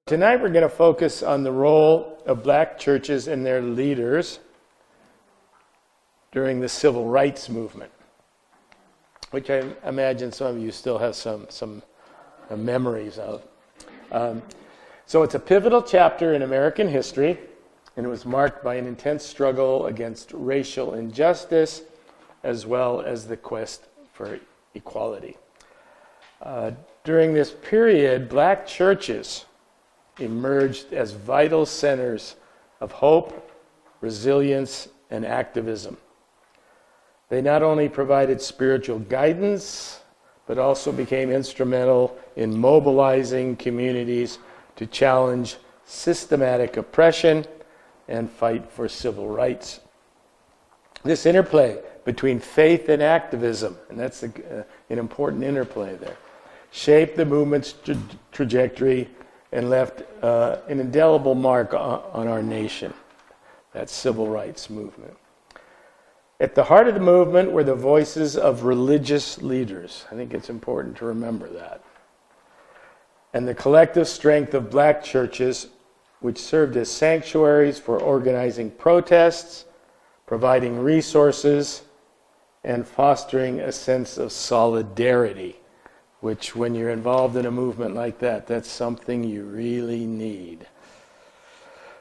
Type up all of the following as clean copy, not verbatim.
Tonight we're going to focus on the role of black churches and their leaders during the civil rights movement, which I imagine some of you still have some memories of. So it's a pivotal chapter in American history, and it was marked by an intense struggle against racial injustice as well as the quest for equality. During this period, black churches emerged as vital centers of hope, resilience, and activism. They not only provided spiritual guidance, but also became instrumental in mobilizing communities to challenge systematic oppression and fight for civil rights. This interplay between faith and activism, and that's an important interplay there, shaped the movement's trajectory and left an indelible mark on our nation, that civil rights movement. At the heart of the movement were the voices of religious leaders. I think it's important to remember that. And the collective strength of black churches, which served as sanctuaries for organizing protests, providing resources, and fostering a sense of solidarity, which when you're involved in a movement like that, that's something you really need.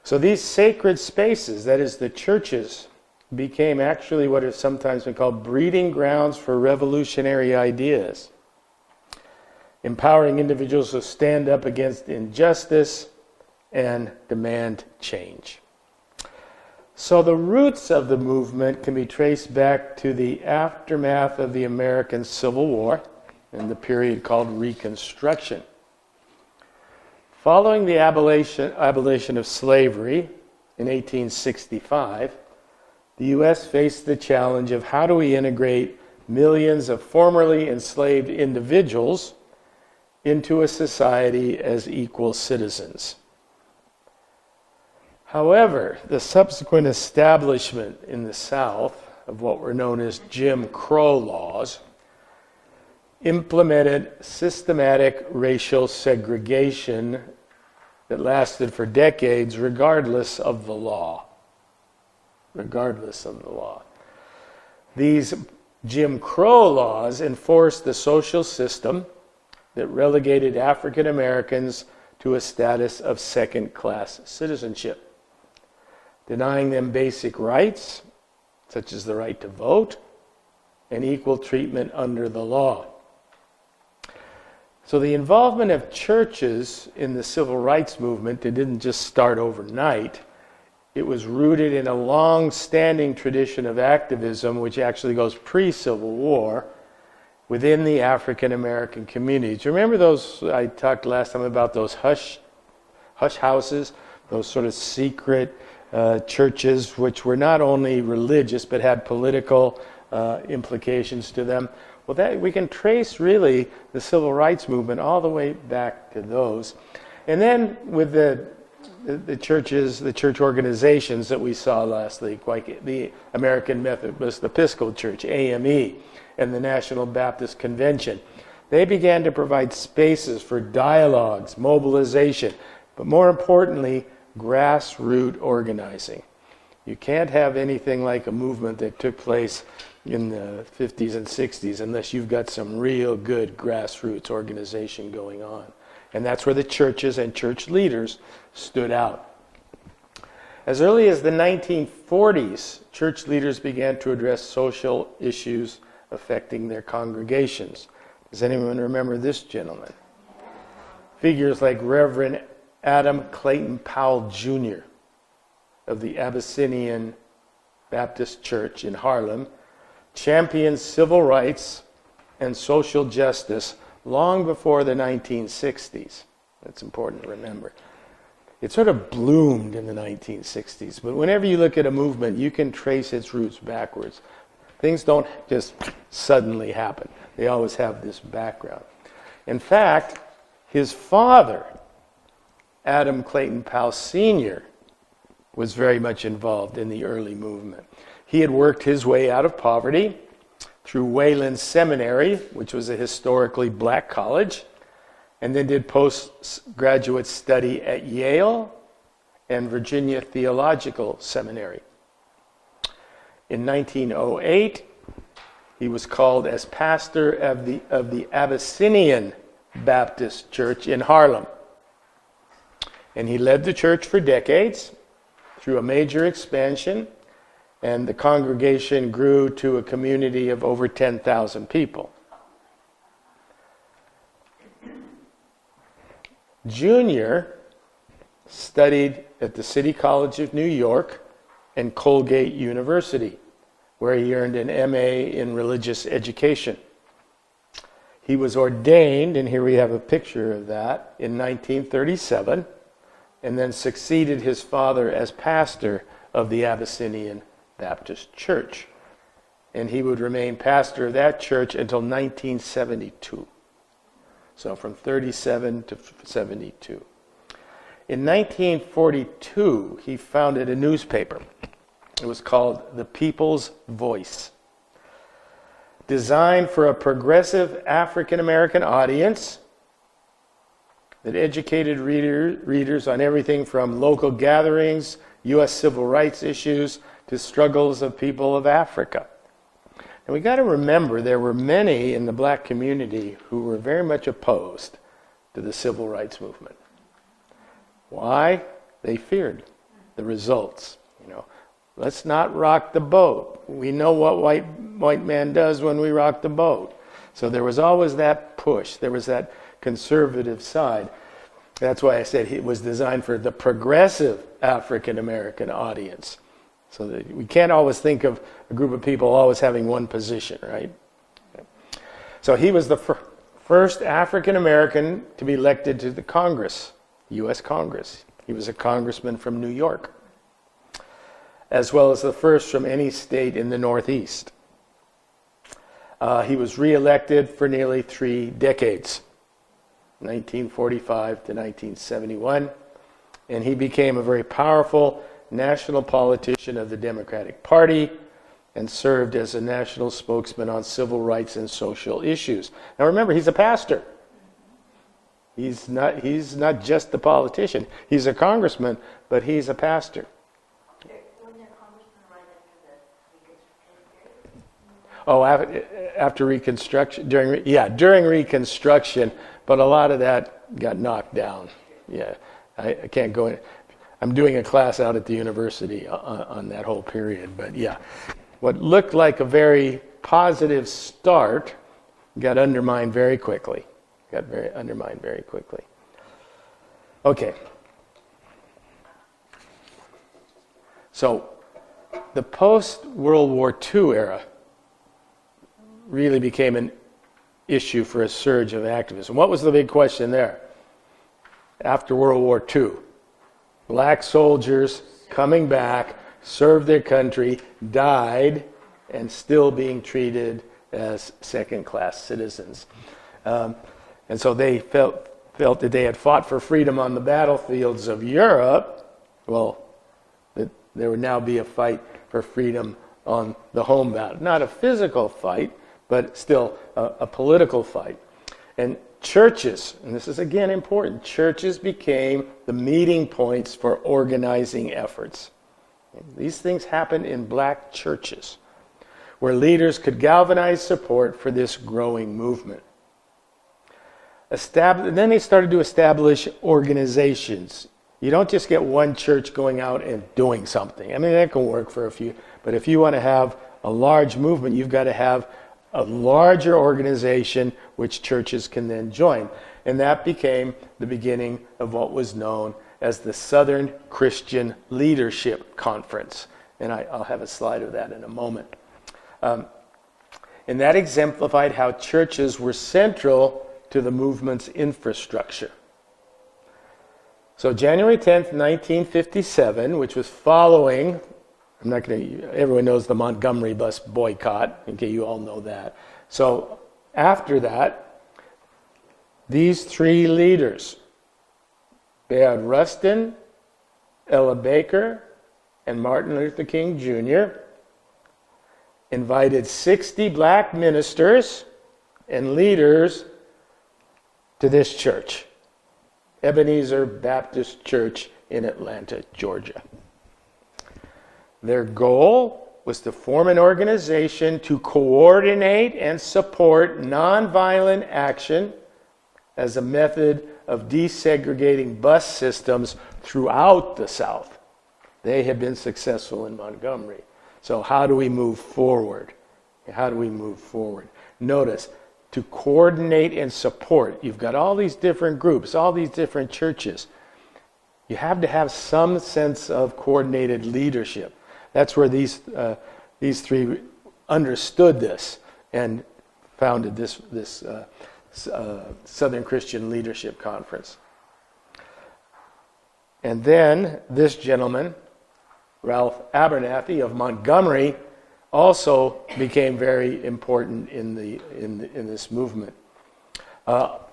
So these sacred spaces, that is the churches, became actually what has sometimes been called breeding grounds for revolutionary ideas, empowering individuals to stand up against injustice and demand change. So the roots of the movement can be traced back to the aftermath of the American Civil War and the period called Reconstruction. Following the abolition of slavery in 1865, the U.S. faced the challenge of how do we integrate millions of formerly enslaved individuals into a society as equal citizens. However, the subsequent establishment in the South of what were known as Jim Crow laws implemented systematic racial segregation that lasted for decades regardless of the law. These Jim Crow laws enforced the social system that relegated African Americans to a status of second-class citizenship, denying them basic rights, such as the right to vote, and equal treatment under the law. So the involvement of churches in the civil rights movement, it didn't just start overnight. It was rooted in a long-standing tradition of activism, which actually goes pre-Civil War, within the African American communities. Remember those, I talked last time about those hush houses, those sort of secret churches, which were not only religious, but had political implications to them. Well, that we can trace really the civil rights movement all the way back to those. And then with the churches, the church organizations that we saw last week, like the American Methodist Episcopal Church, AME, and the National Baptist Convention, they began to provide spaces for dialogues, mobilization, but more importantly, grassroots organizing. You can't have anything like a movement that took place in the 50s and 60s unless you've got some real good grassroots organization going on. And that's where the churches and church leaders stood out. As early as the 1940s, church leaders began to address social issues affecting their congregations. Does anyone remember this gentleman? Figures like Reverend Adam Clayton Powell Jr. of the Abyssinian Baptist Church in Harlem championed civil rights and social justice long before the 1960s. That's important to remember. It sort of bloomed in the 1960s, but whenever you look at a movement, you can trace its roots backwards. Things don't just suddenly happen. They always have this background. In fact, his father, Adam Clayton Powell Sr., was very much involved in the early movement. He had worked his way out of poverty through Wayland Seminary, which was a historically black college, and then did postgraduate study at Yale and Virginia Theological Seminary. In 1908, he was called as pastor of the Abyssinian Baptist Church in Harlem. And he led the church for decades through a major expansion, and the congregation grew to a community of over 10,000 people. Junior studied at the City College of New York and Colgate University, where he earned an MA in religious education. He was ordained, and here we have a picture of that, in 1937, and then succeeded his father as pastor of the Abyssinian Baptist Church. And he would remain pastor of that church until 1972. So from 37 to 72. In 1942, he founded a newspaper. It was called The People's Voice. Designed for a progressive African American audience that educated readers on everything from local gatherings, U.S. civil rights issues, to struggles of people of Africa. And we got to remember there were many in the black community who were very much opposed to the civil rights movement. Why? They feared the results. Let's not rock the boat. We know what white man does when we rock the boat. So there was always that push. There was that conservative side. That's why I said it was designed for the progressive African American audience. So that we can't always think of a group of people always having one position, right? So he was the first African American to be elected to the Congress, U.S. Congress. He was a congressman from New York, as well as the first from any state in the Northeast. He was reelected for nearly 3 decades, 1945 to 1971, and he became a very powerful national politician of the Democratic Party and served as a national spokesman on civil rights and social issues. Now remember, he's a pastor. He's not just a politician. He's a congressman, but he's a pastor. Oh, after Reconstruction, during Reconstruction, but a lot of that got knocked down. Yeah, I can't go in. I'm doing a class out at the university on that whole period, but yeah. What looked like a very positive start got undermined very quickly. Okay. So, the post-World War II era really became an issue for a surge of activism. What was the big question there? After World War II, black soldiers coming back, served their country, died, and still being treated as second-class citizens. And so they felt that they had fought for freedom on the battlefields of Europe. Well, that there would now be a fight for freedom on the home battle. Not a physical fight, but still a political fight. And churches, and this is again important, churches became the meeting points for organizing efforts. These things happened in black churches, where leaders could galvanize support for this growing movement. Then they started to establish organizations. You don't just get one church going out and doing something. I mean, that can work for a few, but if you want to have a large movement, you've got to have a larger organization which churches can then join. And that became the beginning of what was known as the Southern Christian Leadership Conference. And I'll have a slide of that in a moment. And that exemplified how churches were central to the movement's infrastructure. So January 10th, 1957, which was following, everyone knows the Montgomery bus boycott. Okay, you all know that. So after that, these 3 leaders, Bayard Rustin, Ella Baker, and Martin Luther King Jr., invited 60 black ministers and leaders to this church, Ebenezer Baptist Church in Atlanta, Georgia. Their goal was to form an organization to coordinate and support nonviolent action as a method of desegregating bus systems throughout the South. They had been successful in Montgomery. So how do we move forward? How do we move forward? Notice, to coordinate and support. You've got all these different groups, all these different churches. You have to have some sense of coordinated leadership. That's where these three understood this and founded this Southern Christian Leadership Conference. And then this gentleman, Ralph Abernathy of Montgomery, also became very important in this movement.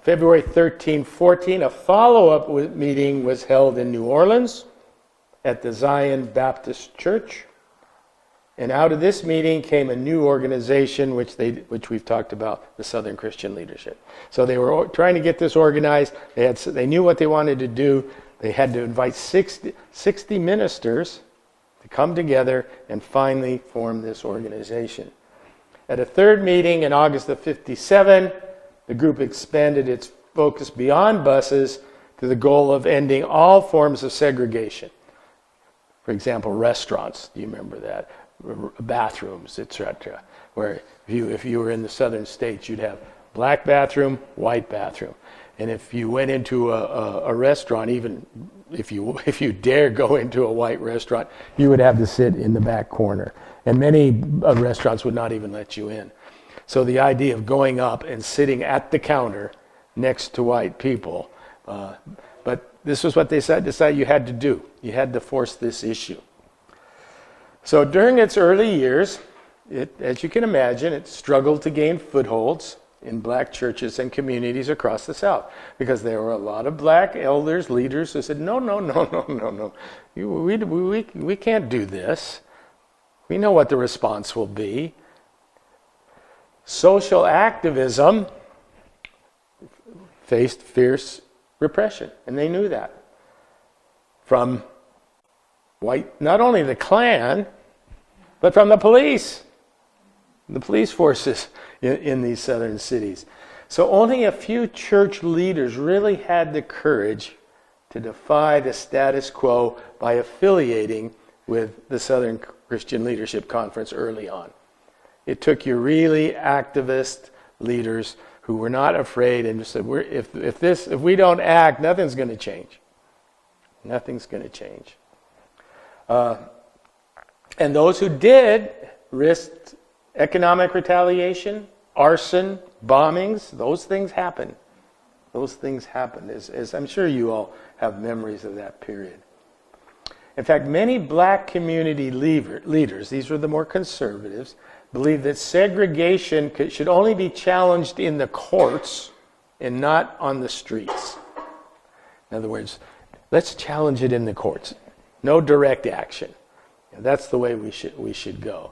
February 13, 14, a follow-up meeting was held in New Orleans at the Zion Baptist Church. And out of this meeting came a new organization, which we've talked about, the Southern Christian Leadership. So they were trying to get this organized. They knew what they wanted to do. They had to invite 60 ministers to come together and finally form this organization. At a third meeting in August of 57, the group expanded its focus beyond buses to the goal of ending all forms of segregation. For example, restaurants, do you remember that? Bathrooms, etc. Where if you were in the southern states, you'd have black bathroom, white bathroom. And if you went into a restaurant, even if you dare go into a white restaurant, you would have to sit in the back corner. And many restaurants would not even let you in. So the idea of going up and sitting at the counter next to white people, but this was what they decided you had to do. You had to force this issue. So during its early years, as you can imagine, it struggled to gain footholds in black churches and communities across the South, because there were a lot of black elders, leaders who said, no, we can't do this. We know what the response will be. Social activism faced fierce repression, and they knew that. From not only the Klan, but from the police forces in these southern cities. So only a few church leaders really had the courage to defy the status quo by affiliating with the Southern Christian Leadership Conference early on. It took you really activist leaders who were not afraid and just said, if we don't act, nothing's going to change. Nothing's going to change. And those who did risked economic retaliation, arson, bombings. Those things happened. As I'm sure you all have memories of that period. In fact, many black community leaders, these were the more conservatives, believed that segregation should only be challenged in the courts and not on the streets. In other words, let's challenge it in the courts. No direct action. That's the way we should go.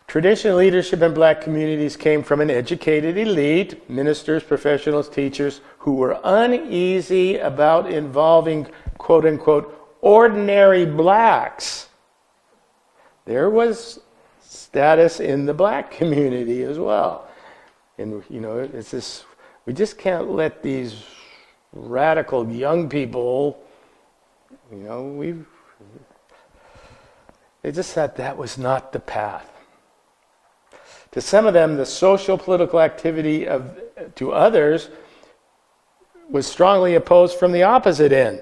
Traditional leadership in black communities came from an educated elite, ministers, professionals, teachers, who were uneasy about involving, quote unquote, ordinary blacks. There was status in the black community as well. And, it's this, we just can't let these radical young people, they just thought that was not the path. To some of them, the social political activity to others was strongly opposed from the opposite end.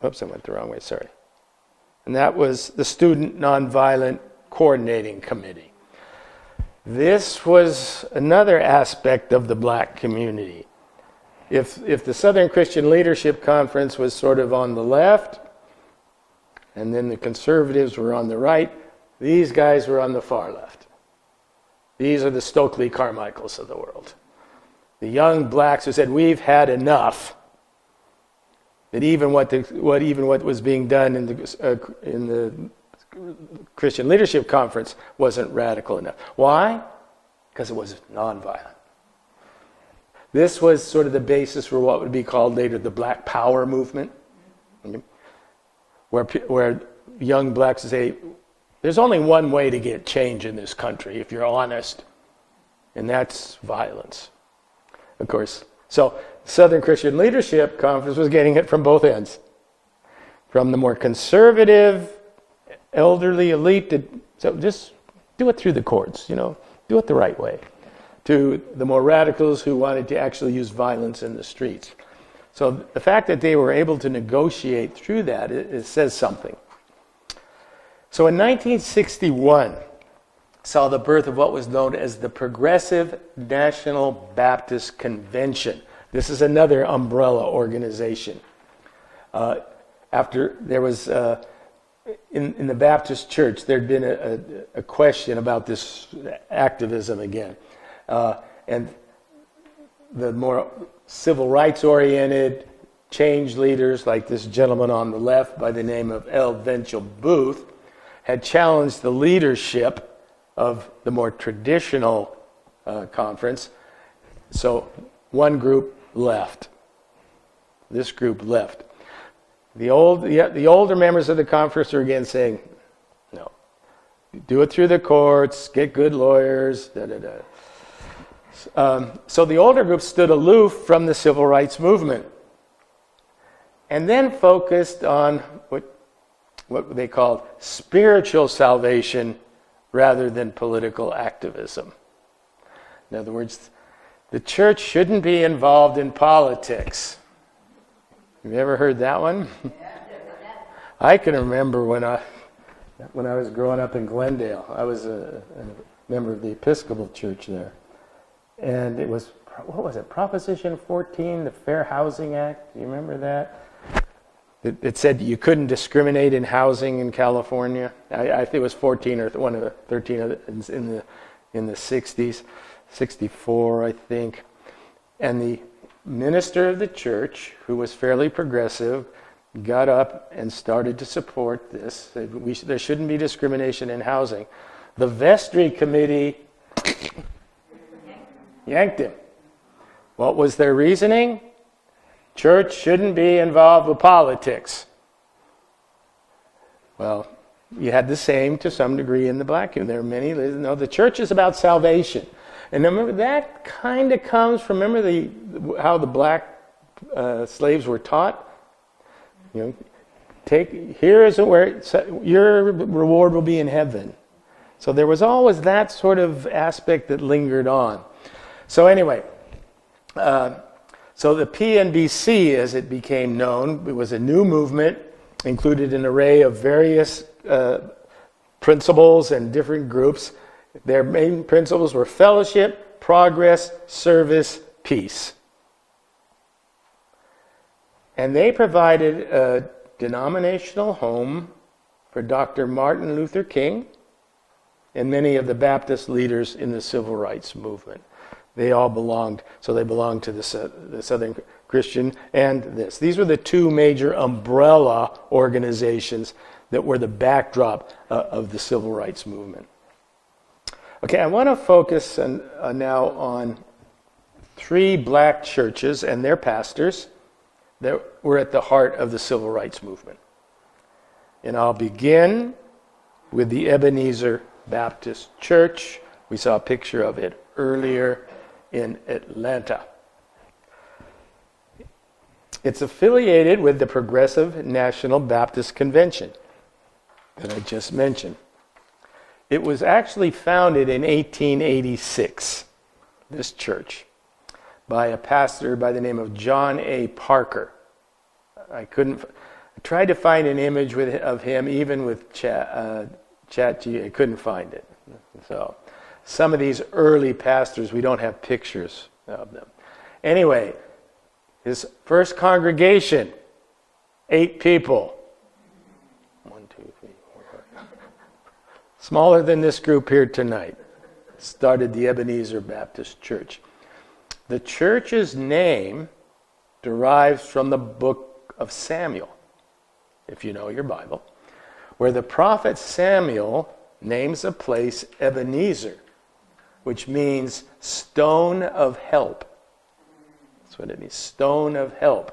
Oops, I went the wrong way, sorry. And that was the Student Nonviolent Coordinating Committee. This was another aspect of the black community. If the Southern Christian Leadership Conference was sort of on the left, and then the conservatives were on the right, these guys were on the far left. These are the Stokely Carmichaels of the world. The young blacks who said, we've had enough. That even what was being done in the Christian Leadership Conference wasn't radical enough. Why? Because it was nonviolent. This was sort of the basis for what would be called later the Black Power movement, where young blacks say, there's only one way to get change in this country, if you're honest, and that's violence. Of course, so Southern Christian Leadership Conference was getting it from both ends. From the more conservative, elderly elite, so just do it through the courts, do it the right way, to the more radicals who wanted to actually use violence in the streets. So the fact that they were able to negotiate through that, it says something. So in 1961, saw the birth of what was known as the Progressive National Baptist Convention. This is another umbrella organization. After there was, in the Baptist church, there'd been a question about this activism again. And the more civil rights oriented change leaders like this gentleman on the left by the name of L. Venchel Booth had challenged the leadership of the more traditional conference. So one group left. This group left. The older members of the conference are again saying, no, do it through the courts, get good lawyers, So the older group stood aloof from the civil rights movement and then focused on what they called spiritual salvation rather than political activism. In other words, the church shouldn't be involved in politics. Have you ever heard that one? I can remember when I was growing up in Glendale. I was a member of the Episcopal Church there. And it was, what was it, Proposition 14, the Fair Housing Act. Do you remember that? It said you couldn't discriminate in housing in California. I think it was 14 or one of the 13 in the 60s, 64, I think. And the minister of the church, who was fairly progressive, got up and started to support this. There shouldn't be discrimination in housing. The vestry committee yanked him. What was their reasoning? Church shouldn't be involved with politics. Well, you had the same to some degree in the black community. There are many, the church is about salvation. And remember, that kind of comes from, how the black slaves were taught? Here is where your reward will be in heaven. So there was always that sort of aspect that lingered on. So anyway, so the PNBC, as it became known, it was a new movement, included an array of various principles and different groups. Their main principles were fellowship, progress, service, peace. And they provided a denominational home for Dr. Martin Luther King and many of the Baptist leaders in the civil rights movement. They all belonged, so they belonged to the Southern Christian and this. These were the two major umbrella organizations that were the backdrop of the civil rights movement. Okay, I want to focus now on three black churches and their pastors that were at the heart of the civil rights movement. And I'll begin with the Ebenezer Baptist Church. We saw a picture of it earlier in Atlanta. It's affiliated with the Progressive National Baptist Convention that I just mentioned. It was actually founded in 1886, this church, by a pastor by the name of John A. Parker. I tried to find an image of him, even with ChatGPT. I couldn't find it. So some of these early pastors, we don't have pictures of them. Anyway, his first congregation, 8 people. 1, 2, 3, 4, 5. Smaller than this group here tonight. Started the Ebenezer Baptist Church. The church's name derives from the book of Samuel, if you know your Bible, where the prophet Samuel names a place Ebenezer, which means stone of help. That's what it means, stone of help,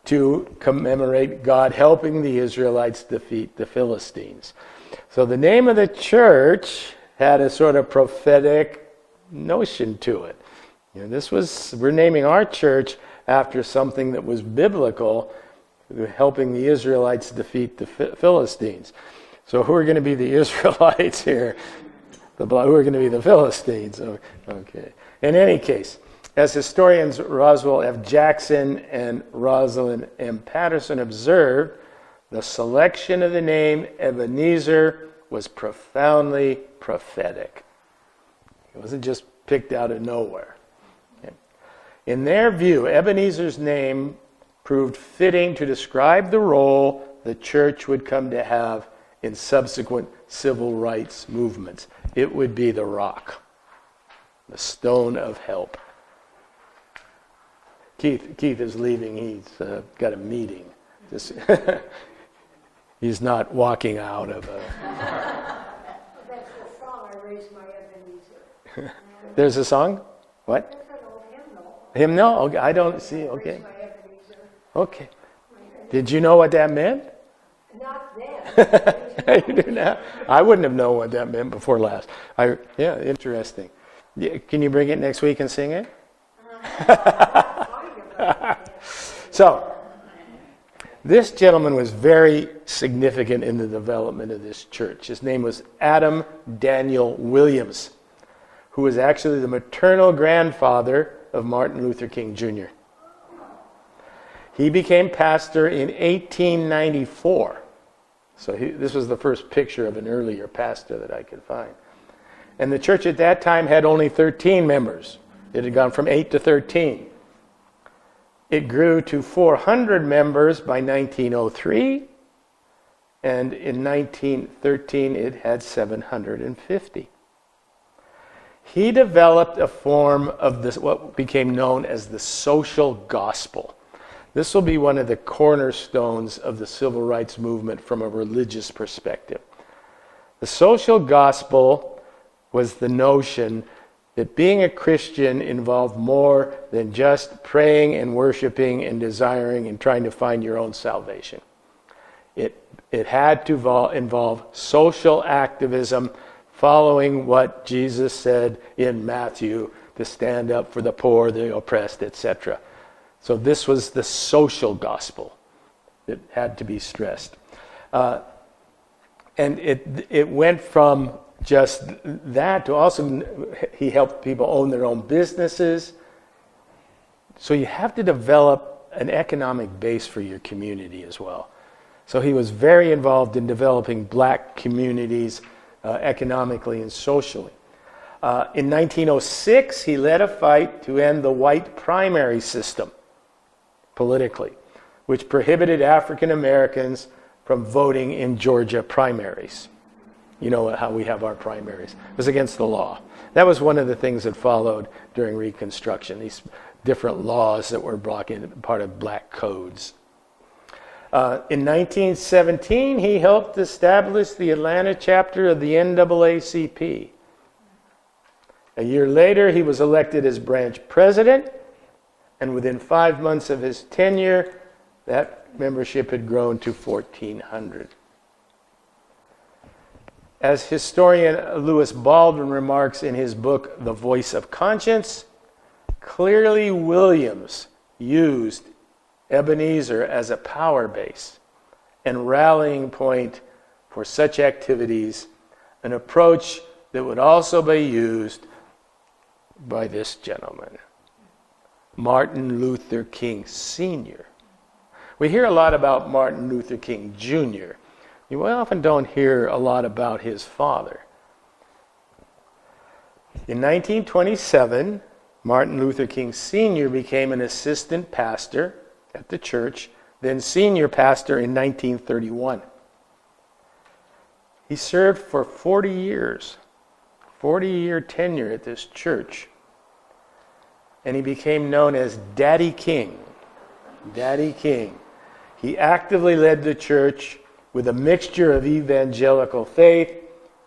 to commemorate God helping the Israelites defeat the Philistines. So the name of the church had a sort of prophetic notion to it. We're naming our church after something that was biblical, helping the Israelites defeat the Philistines. So who are going to be the Israelites here? Who are going to be the Philistines? Okay. In any case, as historians Roswell F. Jackson and Rosalind M. Patterson observed, the selection of the name Ebenezer was profoundly prophetic. It wasn't just picked out of nowhere. Okay. In their view, Ebenezer's name proved fitting to describe the role the church would come to have in subsequent civil rights movements. It would be the rock, the stone of help. Keith is leaving. He's got a meeting. He's not walking out of a... That's the song, I Raised My Ebenezer. There's a song? What? That's an old hymnal. Hymnal? Okay, I don't see. Okay. Raised My Ebenezer. Okay. Did you know what that meant? Not then. You do now? I wouldn't have known what that meant before last. Yeah, interesting. Yeah, can you bring it next week and sing it? So, this gentleman was very significant in the development of this church. His name was Adam Daniel Williams, who was actually the maternal grandfather of Martin Luther King Jr. He became pastor in 1894. So this was the first picture of an earlier pastor that I could find. And the church at that time had only 13 members. It had gone from 8 to 13. It grew to 400 members by 1903, and in 1913 it had 750. He developed a form of this, what became known as the social gospel. This will be one of the cornerstones of the civil rights movement from a religious perspective. The social gospel was the notion that being a Christian involved more than just praying and worshiping and desiring and trying to find your own salvation. It had to involve social activism, following what Jesus said in Matthew, to stand up for the poor, the oppressed, etc. So this was the social gospel that had to be stressed. And it went from just that to also, he helped people own their own businesses. So you have to develop an economic base for your community as well. So he was very involved in developing black communities economically and socially. In 1906, he led a fight to end the white primary system politically, which prohibited African Americans from voting in Georgia primaries. You know how we have our primaries. It was against the law. That was one of the things that followed during Reconstruction, these different laws that were brought in, part of black codes. In 1917, he helped establish the Atlanta chapter of the NAACP. A year later, he was elected as branch president, and within 5 months of his tenure, that membership had grown to 1,400. As historian Lewis Baldwin remarks in his book, The Voice of Conscience, clearly Williams used Ebenezer as a power base and rallying point for such activities, an approach that would also be used by this gentleman, Martin Luther King Sr. We hear a lot about Martin Luther King Jr. You often don't hear a lot about his father. In 1927, Martin Luther King Sr. became an assistant pastor at the church, then senior pastor in 1931. He served for 40 years, 40-year tenure at this church, and he became known as Daddy King. Daddy King. He actively led the church with a mixture of evangelical faith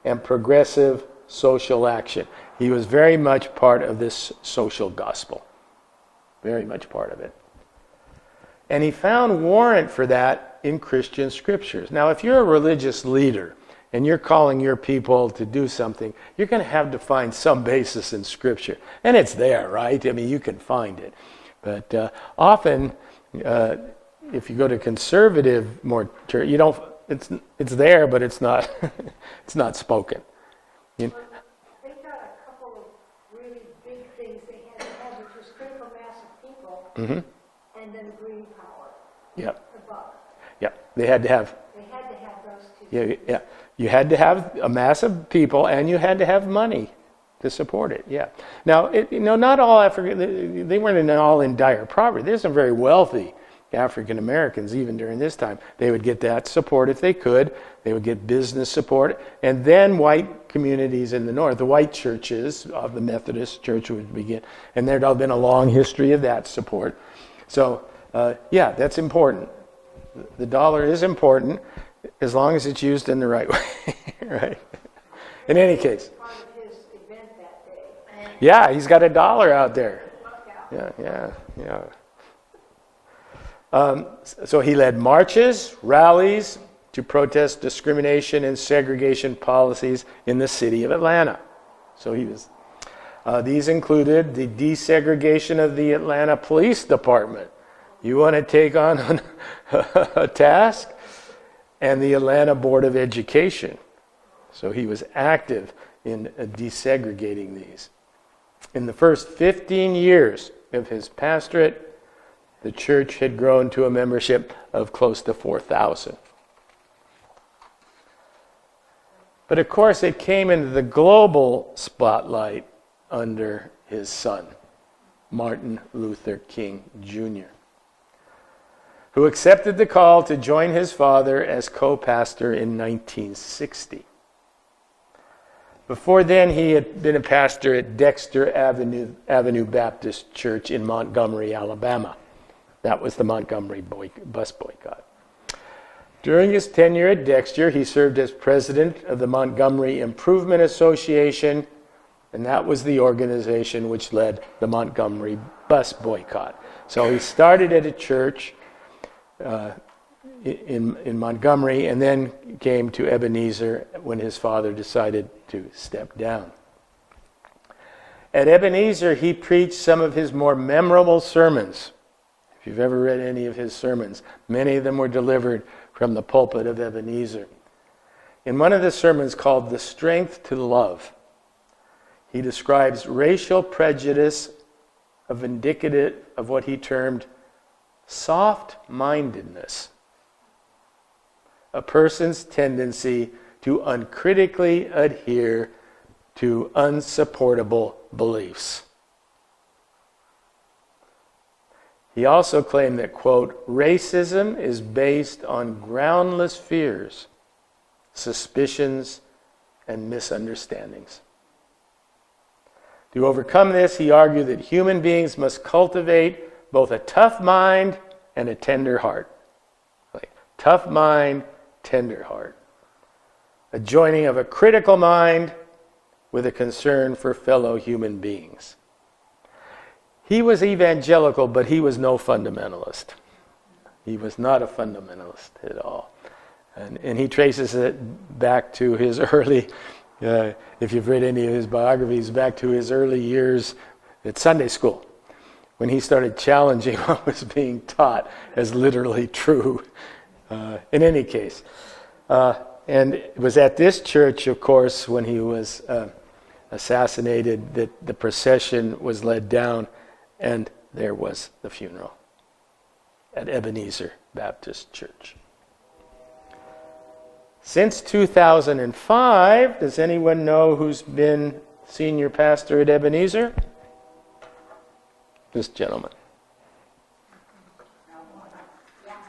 and progressive social action. He was very much part of this social gospel. very much part of it. And he found warrant for that in Christian scriptures. Now, if you're a religious leader and you're calling your people to do something, you're going to have to find some basis in Scripture. And it's there, right? I mean, you can find it. But often, if you go to conservative more church, you don't. It's there, but it's not. It's not spoken. They got a couple of really big things they had to have, which was critical mass of people, and then green power. Yep. Above. Yep. They had to have. They had to have those two. Yeah. You had to have a mass of people, and you had to have money to support it. Yeah. Now, not all African. They weren't all in dire poverty. There's some very wealthy African Americans even during this time. They would get that support if they could. They would get business support, and then white communities in the north, the white churches of the Methodist Church would begin, and there'd have been a long history of that support. So, that's important. The dollar is important as long as it's used in the right way, right? In any case. Part of his event that day. Yeah, he's got $1 out there. Yeah. So he led marches, rallies to protest discrimination and segregation policies in the city of Atlanta. So he was. These included the desegregation of the Atlanta Police Department. You want to take on a task? And the Atlanta Board of Education. So he was active in desegregating these. In the first 15 years of his pastorate, the church had grown to a membership of close to 4,000. But of course, it came into the global spotlight under his son, Martin Luther King Jr., who accepted the call to join his father as co-pastor in 1960. Before then, he had been a pastor at Dexter Avenue Baptist Church in Montgomery, Alabama. That was the Montgomery bus boycott. During his tenure at Dexter, he served as president of the Montgomery Improvement Association, and that was the organization which led the Montgomery bus boycott. So he started at a church in Montgomery, and then came to Ebenezer when his father decided to step down. At Ebenezer, he preached some of his more memorable sermons. If you've ever read any of his sermons, many of them were delivered from the pulpit of Ebenezer. In one of the sermons called The Strength to Love, he describes racial prejudice of indicative of what he termed soft-mindedness, a person's tendency to uncritically adhere to unsupportable beliefs. He also claimed that, quote, racism is based on groundless fears, suspicions, and misunderstandings. To overcome this, he argued that human beings must cultivate both a tough mind and a tender heart. Like, tough mind, tender heart. A joining of a critical mind with a concern for fellow human beings. He was evangelical, but he was no fundamentalist. He was not a fundamentalist at all. And he traces it back to his early, if you've read any of his biographies, back to his early years at Sunday school, when he started challenging what was being taught as literally true. In any case. And it was at this church, of course, when he was assassinated, that the procession was led down, and there was the funeral at Ebenezer Baptist Church. Since 2005, does anyone know who's been senior pastor at Ebenezer? This gentleman.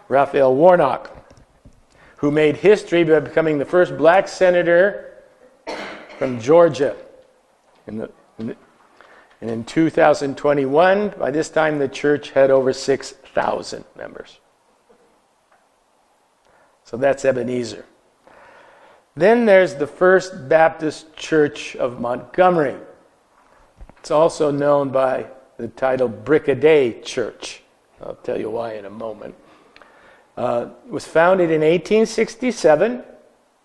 Raphael Warnock, who made history by becoming the first black senator from Georgia. And in 2021, by this time, the church had over 6,000 members. So that's Ebenezer. Then there's the First Baptist Church of Montgomery. It's also known by the title Brick-a-Day Church. I'll tell you why in a moment. It was founded in 1867,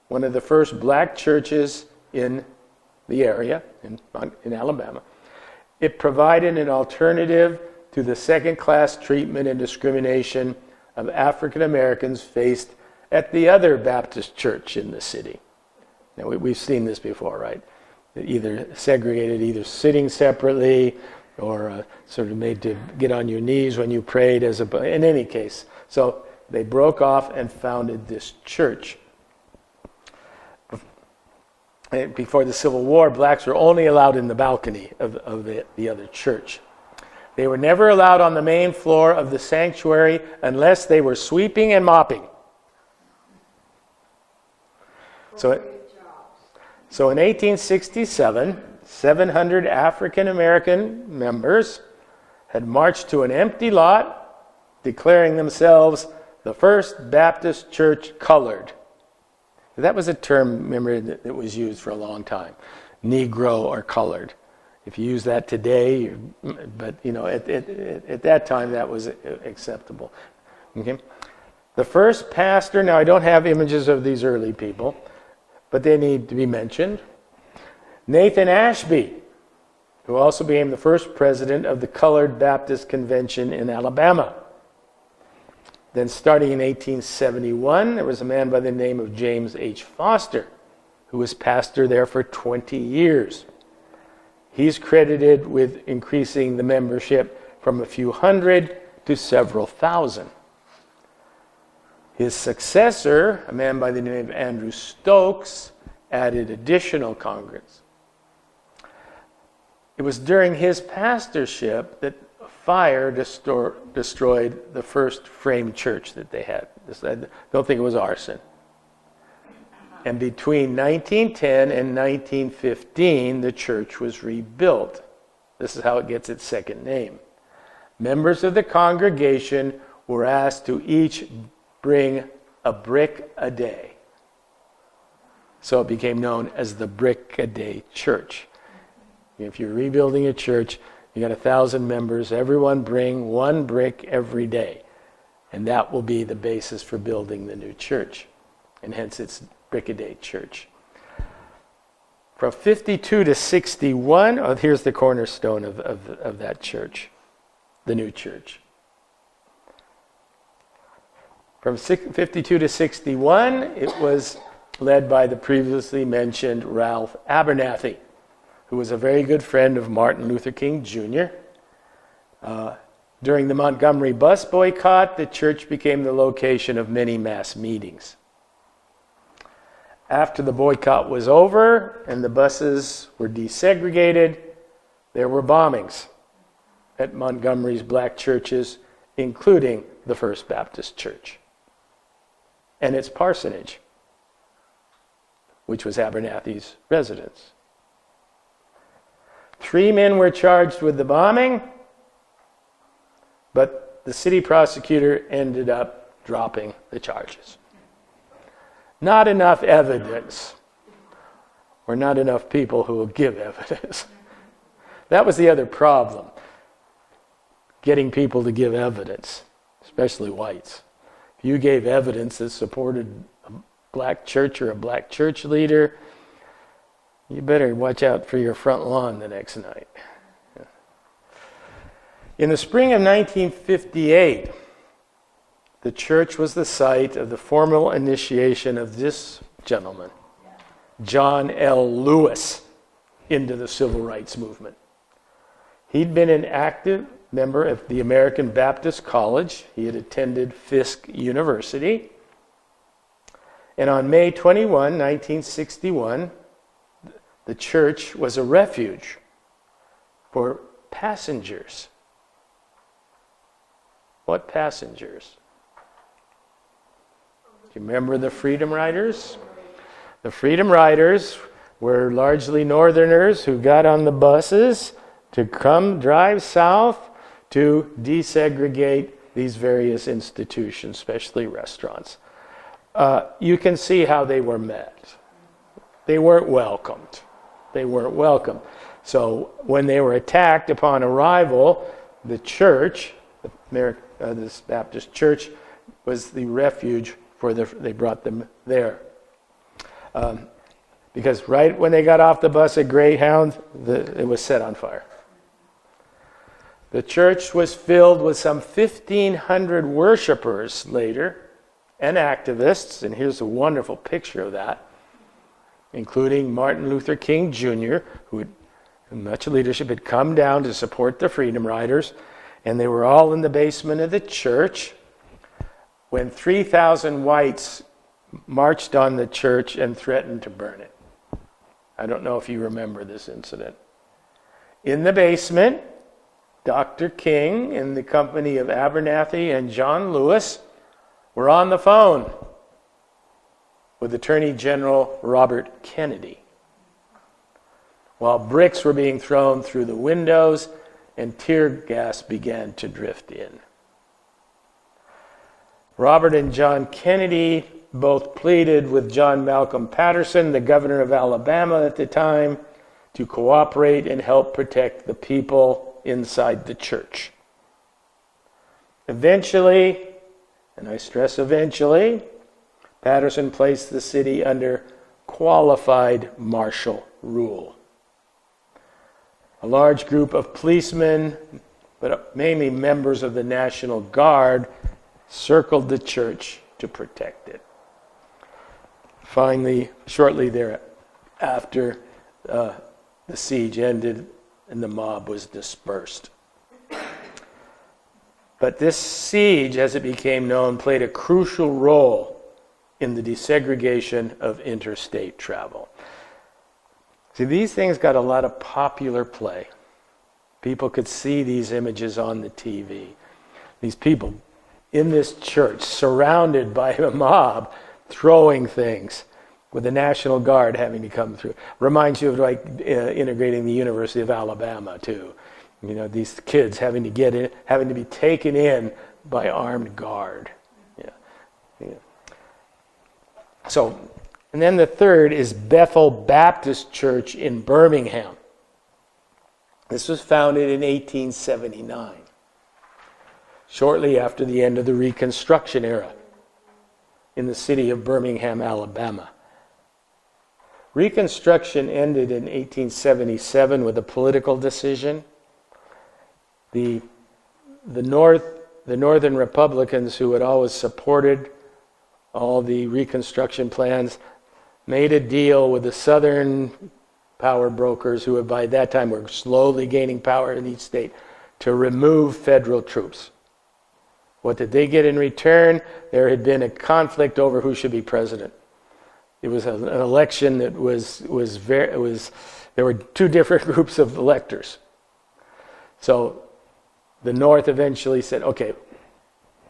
one of the first black churches in the area, in Alabama. It provided an alternative to the second-class treatment and discrimination of African Americans faced at the other Baptist church in the city. Now, we've seen this before, right? Either segregated, either sitting separately, or sort of made to get on your knees when you prayed. In any case, so they broke off and founded this church. Before the Civil War, blacks were only allowed in the balcony of the other church. They were never allowed on the main floor of the sanctuary unless they were sweeping and mopping. So in 1867, 700 African American members had marched to an empty lot, declaring themselves the First Baptist Church Colored. That was a term, remember, that was used for a long time, Negro or colored. If you use that today, but at that time that was acceptable. Okay? The first pastor, now I don't have images of these early people, but they need to be mentioned. Nathan Ashby, who also became the first president of the Colored Baptist Convention in Alabama. Then starting in 1871, there was a man by the name of James H. Foster, who was pastor there for 20 years. He's credited with increasing the membership from a few hundred to several thousand. His successor, a man by the name of Andrew Stokes, added additional converts. It was during his pastorship that fire destroyed the first frame church that they had. I don't think it was arson. And between 1910 and 1915, the church was rebuilt. This is how it gets its second name. Members of the congregation were asked to each bring a brick a day. So it became known as the Brick-a-Day Church. If you're rebuilding a church, you got 1,000 members, everyone bring one brick every day. And that will be the basis for building the new church. And hence it's Brick-a-Day Church. From 52 to 61, here's the cornerstone of that church, the new church. From 52 to 61, it was led by the previously mentioned Ralph Abernathy, who was a very good friend of Martin Luther King Jr. During the Montgomery bus boycott, the church became the location of many mass meetings. After the boycott was over and the buses were desegregated, there were bombings at Montgomery's black churches, including the First Baptist Church and its parsonage, which was Abernathy's residence. 3 men were charged with the bombing, but the city prosecutor ended up dropping the charges. Not enough evidence, or not enough people who will give evidence. That was the other problem, getting people to give evidence, especially whites. If you gave evidence that supported a black church or a black church leader, you better watch out for your front lawn the next night. In the spring of 1958, the church was the site of the formal initiation of this gentleman, John L. Lewis, into the civil rights movement. He'd been an active member of the American Baptist College. He had attended Fisk University. And on May 21, 1961, the church was a refuge for passengers. What passengers? Do you remember the Freedom Riders? The Freedom Riders were largely Northerners who got on the buses to come drive south to desegregate these various institutions, especially restaurants. You can see how they were met. They weren't welcomed. They weren't welcome. So when they were attacked upon arrival, the church, this Baptist church, was the refuge they brought them there. Because right when they got off the bus at Greyhound, it was set on fire. The church was filled with some 1,500 worshipers later and activists, and here's a wonderful picture of that, including Martin Luther King Jr., who in much leadership had come down to support the Freedom Riders, and they were all in the basement of the church when 3,000 whites marched on the church and threatened to burn it. I don't know if you remember this incident. In the basement, Dr. King, in the company of Abernathy and John Lewis, were on the phone with Attorney General Robert Kennedy, while bricks were being thrown through the windows and tear gas began to drift in. Robert and John Kennedy both pleaded with John Malcolm Patterson, the governor of Alabama at the time, to cooperate and help protect the people inside the church. Eventually, and I stress eventually, Patterson placed the city under qualified martial rule. A large group of policemen, but mainly members of the National Guard, circled the church to protect it. Finally, shortly thereafter, the siege ended and the mob was dispersed. But this siege, as it became known, played a crucial role in the desegregation of interstate travel. See, these things got a lot of popular play. People could see these images on the TV. These people in this church, surrounded by a mob, throwing things, with the National Guard having to come through. Reminds you of integrating the University of Alabama, too. You know, these kids having to get in, having to be taken in by armed guard. Yeah. So, and then the third is Bethel Baptist Church in Birmingham. This was founded in 1879, shortly after the end of the Reconstruction era in the city of Birmingham, Alabama. Reconstruction ended in 1877 with a political decision. The Northern Republicans, who had always supported all the Reconstruction plans, made a deal with the Southern power brokers, who had by that time were slowly gaining power in each state, to remove federal troops. What did they get in return? There had been a conflict over who should be president. It was an election that there were two different groups of electors. So the North eventually said, okay,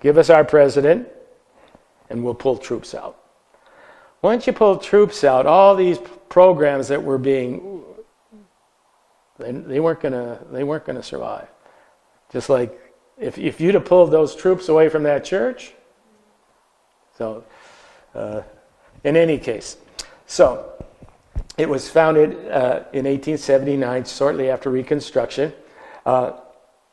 give us our president and we'll pull troops out. Once you pull troops out, all these programs that were being, they weren't gonna survive. Just like if you'd have pulled those troops away from that church. So in any case, so it was founded in 1879, shortly after Reconstruction, and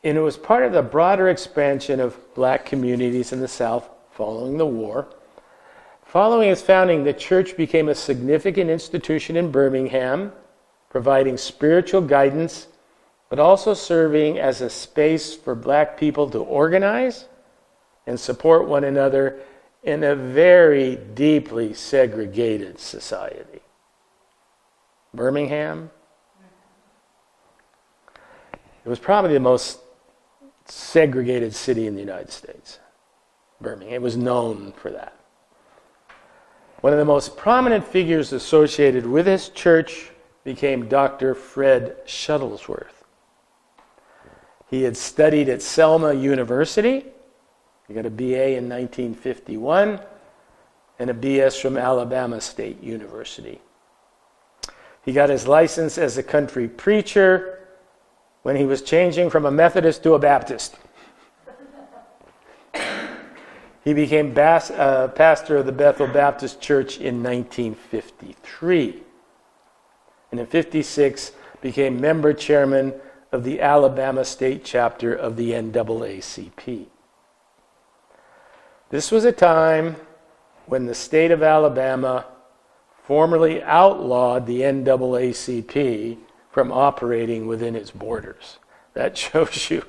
it was part of the broader expansion of black communities in the South following the war. Following its founding, the church became a significant institution in Birmingham, providing spiritual guidance, but also serving as a space for black people to organize and support one another in a very deeply segregated society. Birmingham, it was probably the most segregated city in the United States. Birmingham, it was known for that. One of the most prominent figures associated with this church became Dr. Fred Shuttlesworth. He had studied at Selma University. He got a BA in 1951 and a BS from Alabama State University. He got his license as a country preacher when he was changing from a Methodist to a Baptist. He became pastor of the Bethel Baptist Church in 1953. And in 1956, became member chairman of the Alabama state chapter of the NAACP. This was a time when the state of Alabama formally outlawed the NAACP from operating within its borders. That shows you,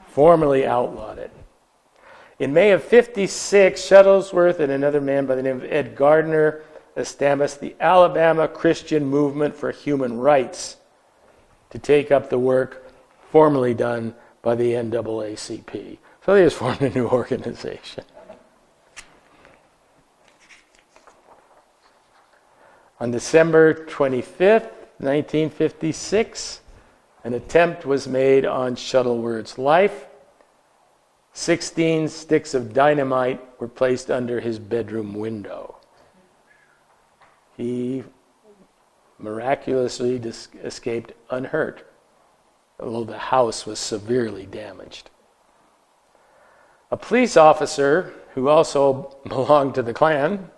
formally outlawed it. In May of '56, Shuttlesworth and another man by the name of Ed Gardner established the Alabama Christian Movement for Human Rights to take up the work formerly done by the NAACP. So they just formed a new organization. On December 25th, 1956, an attempt was made on Shuttleworth's life. 16 sticks of dynamite were placed under his bedroom window. He miraculously escaped unhurt, although the house was severely damaged. A police officer, who also belonged to the Klan,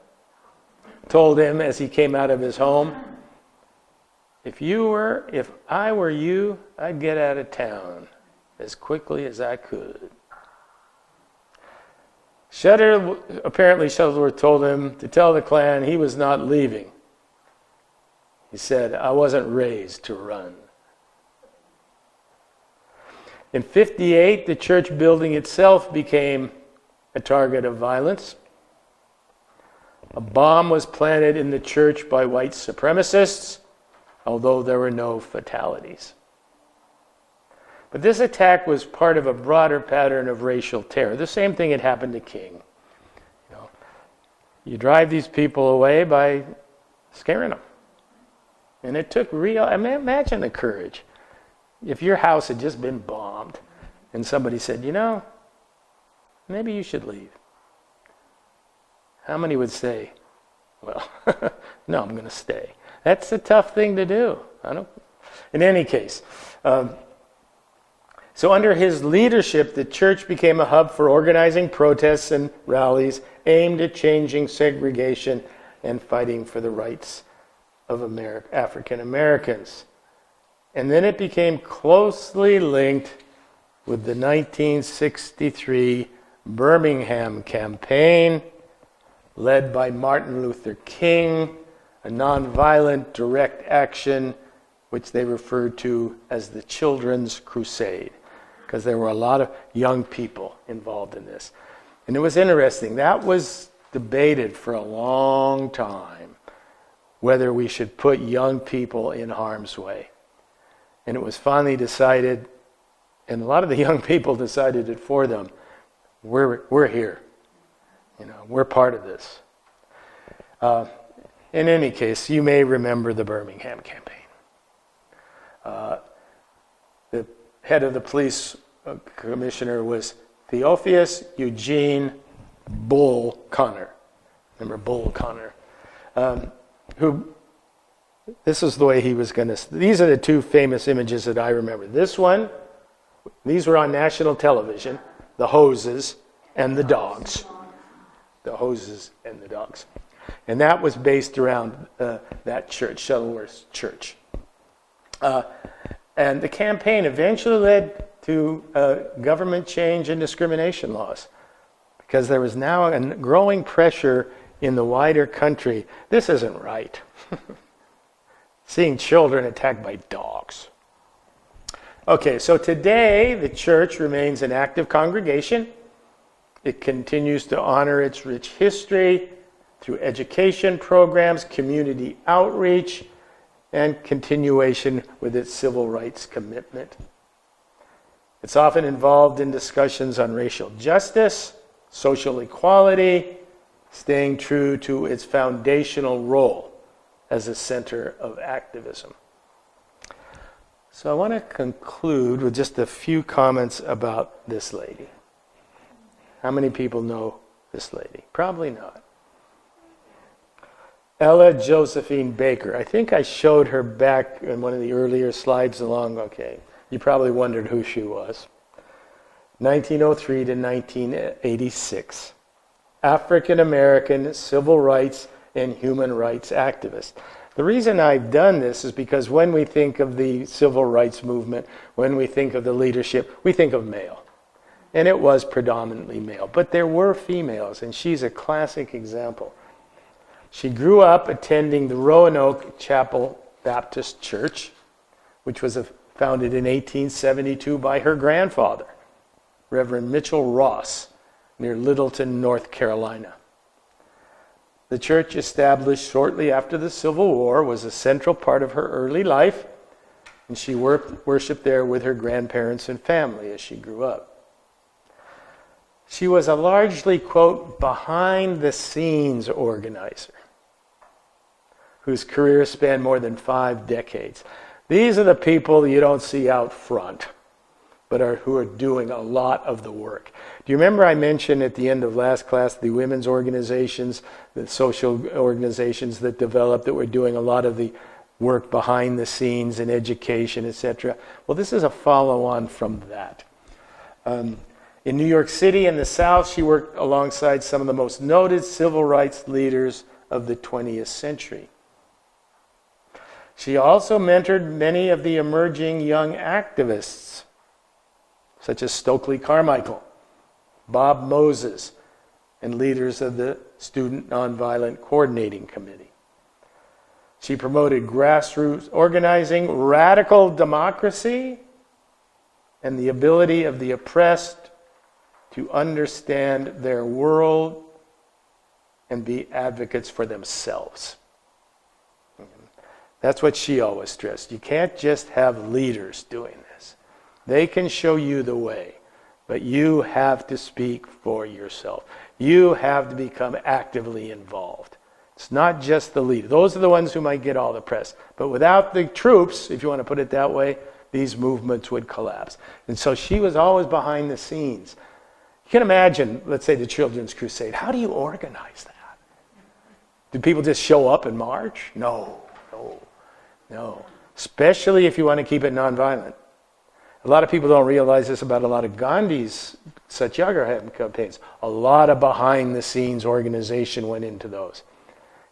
told him as he came out of his home, if I were you, I'd get out of town as quickly as I could. Apparently Shuttleworth told him to tell the Klan he was not leaving. He said, I wasn't raised to run. In '58, the church building itself became a target of violence. A bomb was planted in the church by white supremacists, although there were no fatalities. But this attack was part of a broader pattern of racial terror. The same thing had happened to King. You drive these people away by scaring them. And it took imagine the courage. If your house had just been bombed and somebody said, maybe you should leave. How many would say, well, no, I'm going to stay. That's a tough thing to do. In any case, so under his leadership, the church became a hub for organizing protests and rallies aimed at changing segregation and fighting for the rights of African Americans. And then it became closely linked with the 1963 Birmingham campaign, led by Martin Luther King, a nonviolent direct action which they referred to as the Children's Crusade, because there were a lot of young people involved in this. And it was interesting. That was debated for a long time, whether we should put young people in harm's way. And it was finally decided, and a lot of the young people decided it for them, we're here. We're part of this. In any case, you may remember the Birmingham campaign. The head of the police commissioner was Theophilus Eugene Bull Connor. Remember Bull Connor? This is the way he was going to... These are the two famous images that I remember. This one, these were on national television, the hoses and the dogs. The hoses and the dogs. And that was based around that church, Shuttleworth's church. And the campaign eventually led to government change and discrimination laws, because there was now a growing pressure in the wider country. This isn't right. Seeing children attacked by dogs. Okay, so today the church remains an active congregation. It continues to honor its rich history through education programs, community outreach, and continuation with its civil rights commitment. It's often involved in discussions on racial justice, social equality, staying true to its foundational role as a center of activism. So I want to conclude with just a few comments about this lady. How many people know this lady? Probably not. Ella Josephine Baker. I think I showed her back in one of the earlier slides along. Okay, you probably wondered who she was. 1903 to 1986. African American civil rights and human rights activist. The reason I've done this is because when we think of the civil rights movement, when we think of the leadership, we think of male. And it was predominantly male. But there were females, and she's a classic example. She grew up attending the Roanoke Chapel Baptist Church, which was founded in 1872 by her grandfather, Reverend Mitchell Ross, near Littleton, North Carolina. The church, established shortly after the Civil War, was a central part of her early life, and she worshiped there with her grandparents and family as she grew up. She was a largely, quote, behind-the-scenes organizer whose career spanned more than 5 decades. These are the people you don't see out front, but who are doing a lot of the work. Do you remember I mentioned at the end of last class the women's organizations, the social organizations that developed that were doing a lot of the work behind the scenes in education, etc.? Well, this is a follow-on from that. In New York City and the South, she worked alongside some of the most noted civil rights leaders of the 20th century. She also mentored many of the emerging young activists, such as Stokely Carmichael, Bob Moses, and leaders of the Student Nonviolent Coordinating Committee. She promoted grassroots organizing, radical democracy, and the ability of the oppressed to understand their world and be advocates for themselves. That's what she always stressed. You can't just have leaders doing this. They can show you the way, but you have to speak for yourself. You have to become actively involved. It's not just the leader. Those are the ones who might get all the press. But without the troops, if you want to put it that way, these movements would collapse. And so she was always behind the scenes. You can imagine, let's say, the Children's Crusade. How do you organize that? Do people just show up and march? No. Especially if you want to keep it nonviolent. A lot of people don't realize this about a lot of Gandhi's Satyagraha campaigns. A lot of behind-the-scenes organization went into those.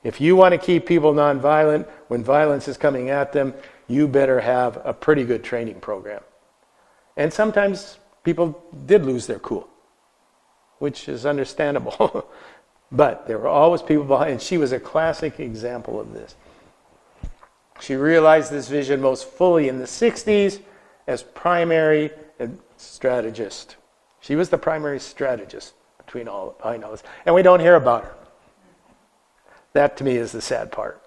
If you want to keep people nonviolent, when violence is coming at them, you better have a pretty good training program. And sometimes people did lose their cool, which is understandable. But there were always people behind, and she was a classic example of this. She realized this vision most fully in the 60s as primary strategist. She was the primary strategist behind all this. And we don't hear about her. That, to me, is the sad part.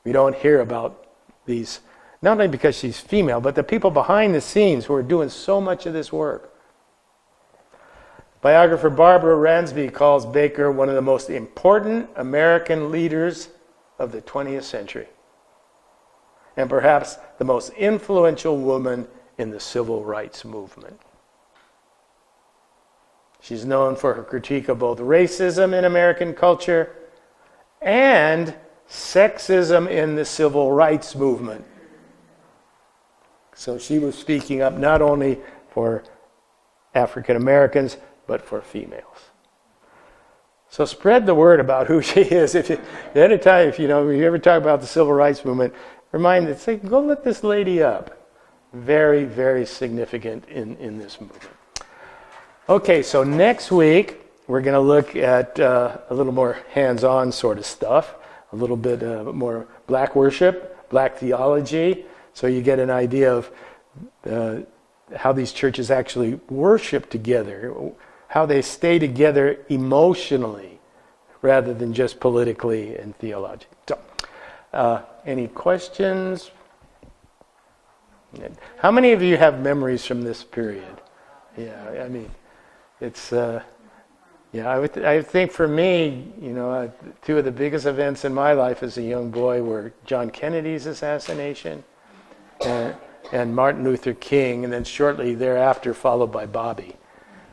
We don't hear about these, not only because she's female, but the people behind the scenes who are doing so much of this work. Biographer Barbara Ransby calls Baker one of the most important American leaders of the 20th century, and perhaps the most influential woman in the civil rights movement. She's known for her critique of both racism in American culture and sexism in the civil rights movement. So she was speaking up not only for African Americans, but for females. So spread the word about who she is. If you ever talk about the civil rights movement, remind them, say, go look this lady up. Very, very significant in this movement. Okay, so next week we're going to look at a little more hands-on sort of stuff, a little bit more black worship, black theology, so you get an idea of how these churches actually worship together, how they stay together emotionally rather than just politically and theologically. So, any questions? How many of you have memories from this period? Yeah, I mean, it's, I think for me, two of the biggest events in my life as a young boy were John Kennedy's assassination and Martin Luther King, and then shortly thereafter followed by Bobby.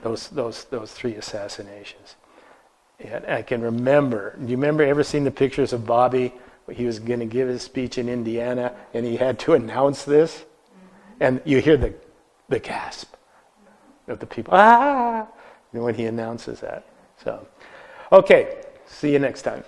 Those 3 assassinations. And I can remember, do you remember ever seeing the pictures of Bobby? He was going to give his speech in Indiana, and he had to announce this. And you hear the gasp of the people, when he announces that. So, okay, see you next time.